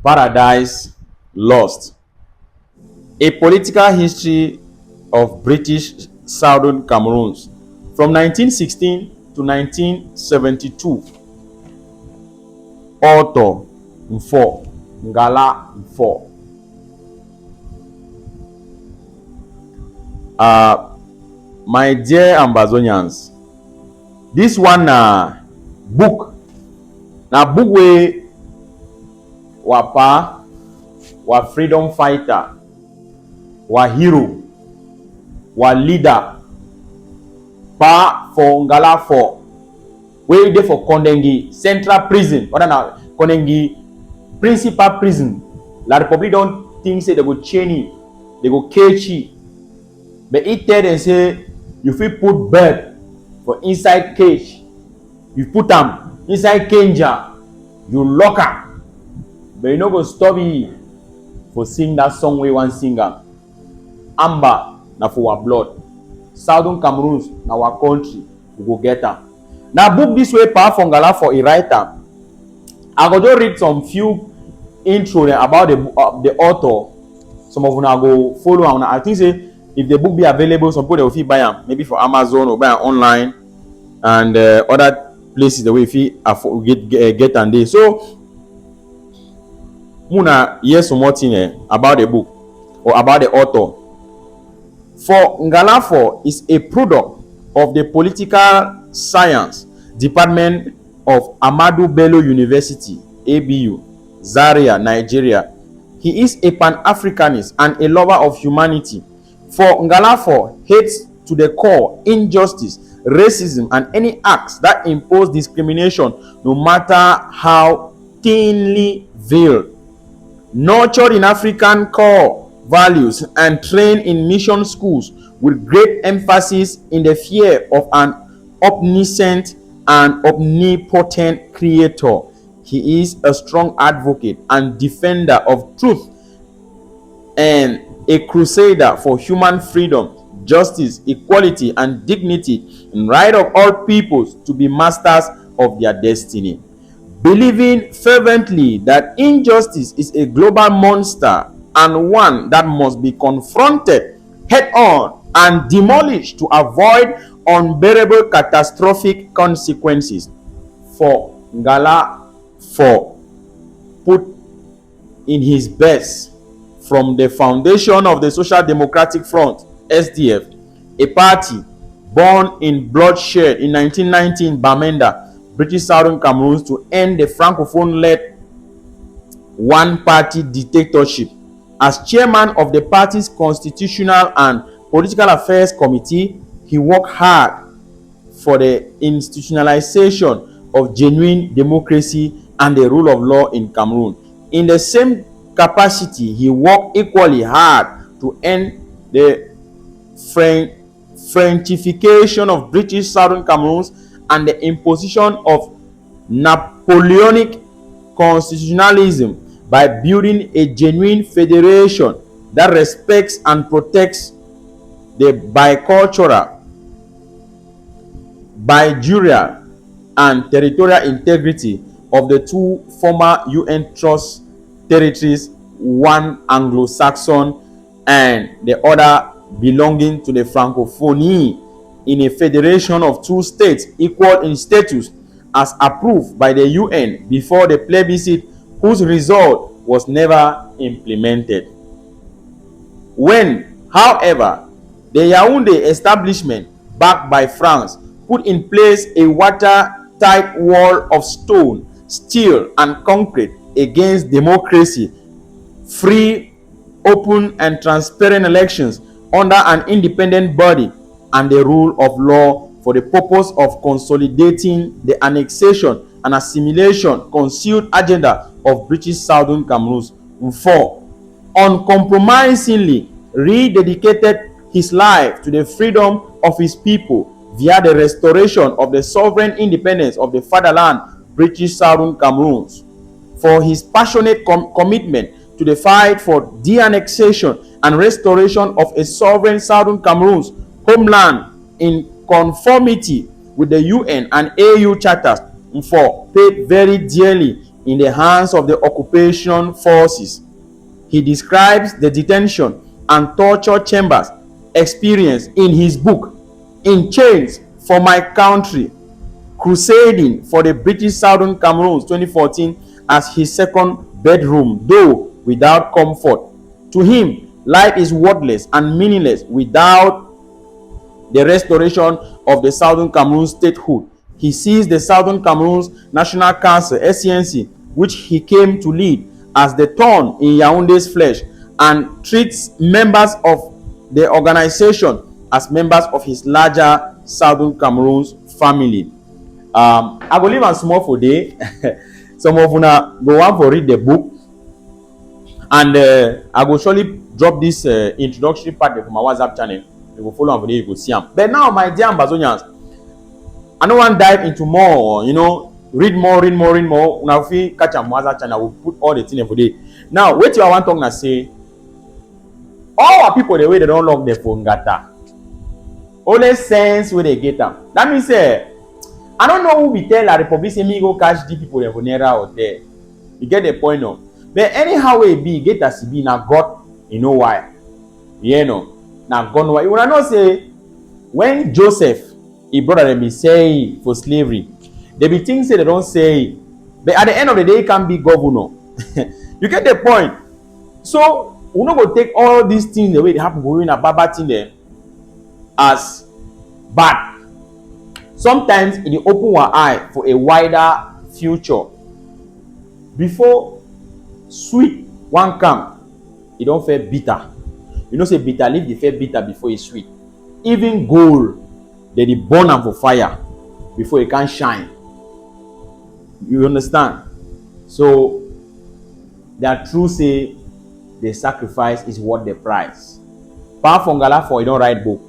Paradise Lost. A political history of British Southern Cameroons from 1916 to 1972. Author Nfor, Ngala Nfor. My dear Ambazonians, this one book. Now book we wapa wa freedom fighter, wa hero, wa leader, pa for Ngala for we dey for Kondengi Central Prison, other na Kondengi Principal Prison. La Republic don't think say they go chain him, they go cage him. But it tell them say you fit put bird for inside cage, you put them inside cager, you lock am, but you no go stop you for sing that song wey one singer. Amber na for our blood, Southern Cameroons na our country, we go get am. Now book this way power for Ngala for a writer. I go just read some few intro about the author. Some of una go follow am. I think say if the book be available, some people they will fit buy am, maybe for Amazon or buy am online and other places the way fit get and dey. So muna hear some more thing about the book or about the author. For Ngala for is a product of the political science department of Ahmadu Bello University, ABU, Zaria, Nigeria. He is a Pan-Africanist and a lover of humanity. For Ngala for hates to the core injustice, racism, and any acts that impose discrimination, no matter how thinly veiled. Nurtured in African core values and trained in mission schools with great emphasis in the fear of an omniscient and omnipotent creator. He is a strong advocate and defender of truth and a crusader for human freedom, justice, equality, and dignity, and right of all peoples to be masters of their destiny. Believing fervently that injustice is a global monster and one that must be confronted head on and demolished to avoid unbearable catastrophic consequences. For Ngala for put in his best from the foundation of the Social Democratic Front, SDF, a party born in bloodshed in 1990 in Bamenda, British Southern Cameroon, to end the Francophone-led one-party dictatorship. As chairman of the party's Constitutional and Political Affairs Committee, he worked hard for the institutionalization of genuine democracy and the rule of law in Cameroon. In the same capacity, he worked equally hard to end the Frenchification of British Southern Cameroon and the imposition of Napoleonic constitutionalism by building a genuine federation that respects and protects the bicultural, bigurial, and territorial integrity of the two former UN trust territories, one Anglo-Saxon and the other belonging to the Francophonie, in a federation of two states equal in status as approved by the UN before the plebiscite, whose result was never implemented. When, however, the Yaoundé establishment, backed by France, put in place a watertight wall of stone, steel, and concrete against democracy, free, open, and transparent elections under an independent body, and the rule of law for the purpose of consolidating the annexation and assimilation concealed agenda of British Southern Cameroon. Nfor uncompromisingly rededicated his life to the freedom of his people via the restoration of the sovereign independence of the fatherland, British Southern Cameroon. For his passionate commitment to the fight for de-annexation and restoration of a sovereign Southern Cameroon's homeland in conformity with the UN and AU charters, Nfor paid very dearly in the hands of the occupation forces. He describes the detention and torture chambers experienced in his book, In Chains for My Country, Crusading for the British Southern Cameroons 2014, as his second bedroom, though without comfort. To him, life is worthless and meaningless without the restoration of the Southern Cameroon statehood. He sees the Southern Cameroon's National Council, SCNC, which he came to lead, as the thorn in Yaoundé's flesh, and treats members of the organization as members of his larger Southern Cameroon's family. I go leave am small for day. Some of una go want to read the book, and I go surely drop this introductory part for my WhatsApp channel. You go follow am for there, you go see am. But now, my dear Ambazonians, I don't want to dive into more, read more. Now, if you catch a WhatsApp channel, we'll put all the things for there. Now, wait till I want to talk and say, all our people, the way they don't lock their phone, gata. Only sense where they get them. That means, I don't know who we tell the Republic, say, me go catch the people that near out there. You get the point now. But anyhow it be, get as it be, now God, you know why. Now God know why. You wanna know, say, when Joseph, his brother, them be say for slavery, they be things say they don't say, but at the end of the day, he can be governor. You get the point. So we not go take all these things the way they happen going a bad thing there as bad. Sometimes it open one eye for a wider future. Before sweet one come, it don't feel bitter. You know, say bitter leaf they feel bitter before it's sweet. Even gold, they burn them for fire before it can shine. You understand? So that true say the sacrifice is worth the price. Apart from Ngala for you don't write book,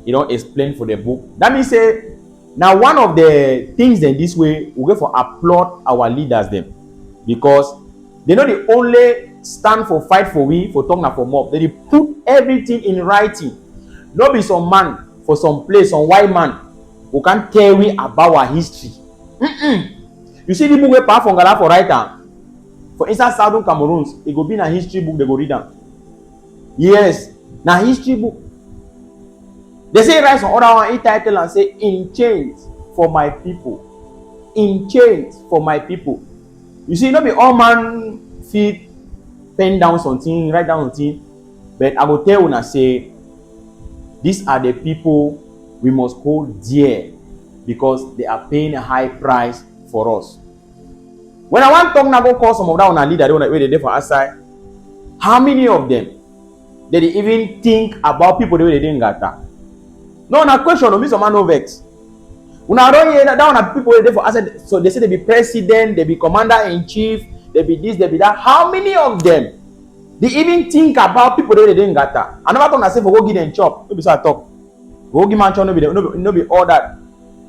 you don't explain for the book. That means say now one of the things in this way we go for applaud our leaders them, because they know the only stand for fight for we for talking for mob. They put everything in writing. Not be some man for some place, some white man who can tell we about our history. You see the book we apart from Ngala for writer. For instance, Southern Cameroons, it go be in a history book, they go read them. Yes, na history book. They say write some other one, title and say, In Chains for My People. In Chains for My People. You see, not be all man feet pen down something, write down something. But I will tell you and say, these are the people we must hold dear because they are paying a high price for us. When I want to talk now, go call some of that on a leader, they want to there for outside. How many of them did they even think about people the way they didn't get that? No, na question, no, me some man no vex. When I don't hear that one are people there for outside, so they say they be president, they be commander in chief, they be this, they be that. How many of them they even think about people the way they didn't get that? I never talk and say for go give them chop. No be so I talk. Go give man chop, no be all that.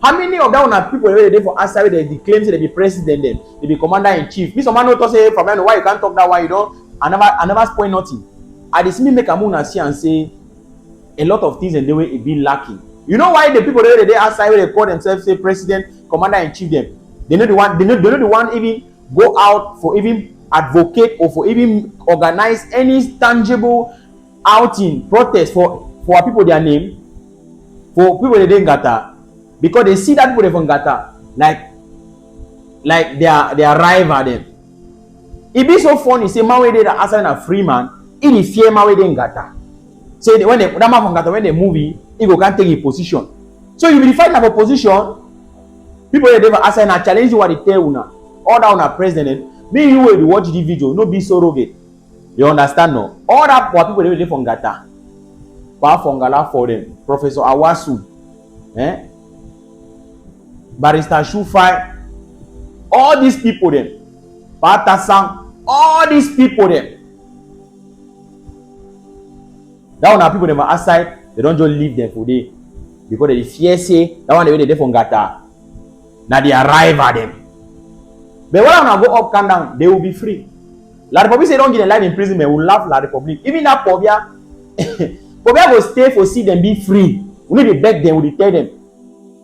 How many of them are people where they for outside they claim say they be president then they be commander in chief? Me some man no talk say from why you can't talk that one, you know. I never spoil nothing. I just me make a moon and see and say a lot of things in the way it be lacking. You know why the people where they outside where they call themselves say president, commander in chief them? They know the one even go out for even advocate or for even organize any tangible outing, protest for people their name, for people they didn't get that. Because they see that people from Gata like they are rival them. It be so funny. Say man, they are asking a free man. It is fear man they in Gata. Say when that man from Gata when they movie, he go can't take a position. So you will fight for position. People they never asking a challenge you what they tell you now. All that on a president. Me you will watch the video. No be surrogate. You understand no? All that for people they from Gata. Apart from Ngala for them. Professor Awasu. Barrister Shufai, all these people them, Patasang, all these people them. That one are people them outside, they don't just leave them for day. Because they fear say, that one they there from Gata. Now they arrive at them. But when I go up, come down, they will be free. La Republic say don't get a life imprisonment, will laugh La Republic. Even that Povia, Povia will stay for see them be free. We need to beg them, we need to tell them.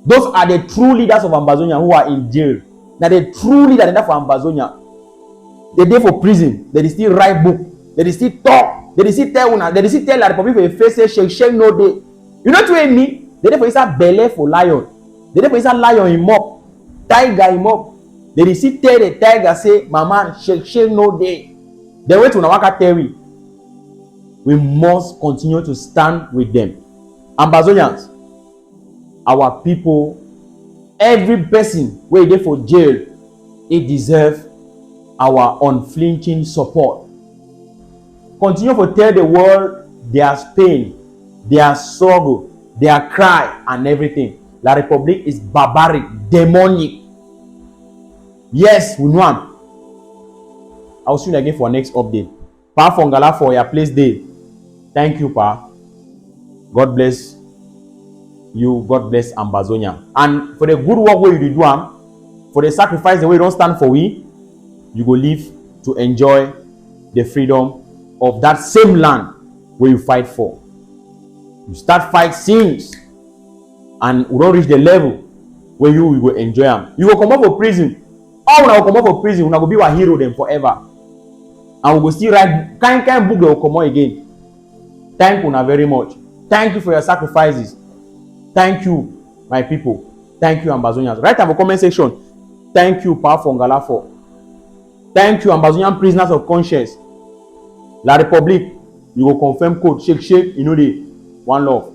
Those are the true leaders of Ambazonia who are in jail. Now the true leader for Ambazonia. They dey for prison. They still write book. They still talk. They still tell una. They still tell la Republic for a face say shake no dey. You know what I mean? They dey for inside belle for lion. They dey for inside lion him up, tiger him up. They still tell the tiger say, "My man, shake no dey." They wait to Nawaka tell we must continue to stand with them. Ambazonians, our people, every person wey dey for jail, he deserve our unflinching support. Continue to tell the world their pain, their struggle, their cry, and everything. La Republic is barbaric, demonic. Yes, we know am. I'll see you again for our next update. Pa for Ngala for your place day. Thank you, Pa. God bless you. God bless Ambazonia. And for the good work where you do am, for the sacrifice the way you don't stand for we, you go live to enjoy the freedom of that same land where you fight for. You start fight since, and we don't reach the level where you will enjoy them. You will come out of prison. All when I will come out of prison, we will be a hero then forever. And we will still write kind book that will come out again. Thank you very much. Thank you for your sacrifices. Thank you, my people. Thank you, Ambazonians. Write in the comment section. Thank you, Pa for Ngala for. Thank you, Ambazonian prisoners of conscience. La Republic, you will confirm code. Shake, you know the one love.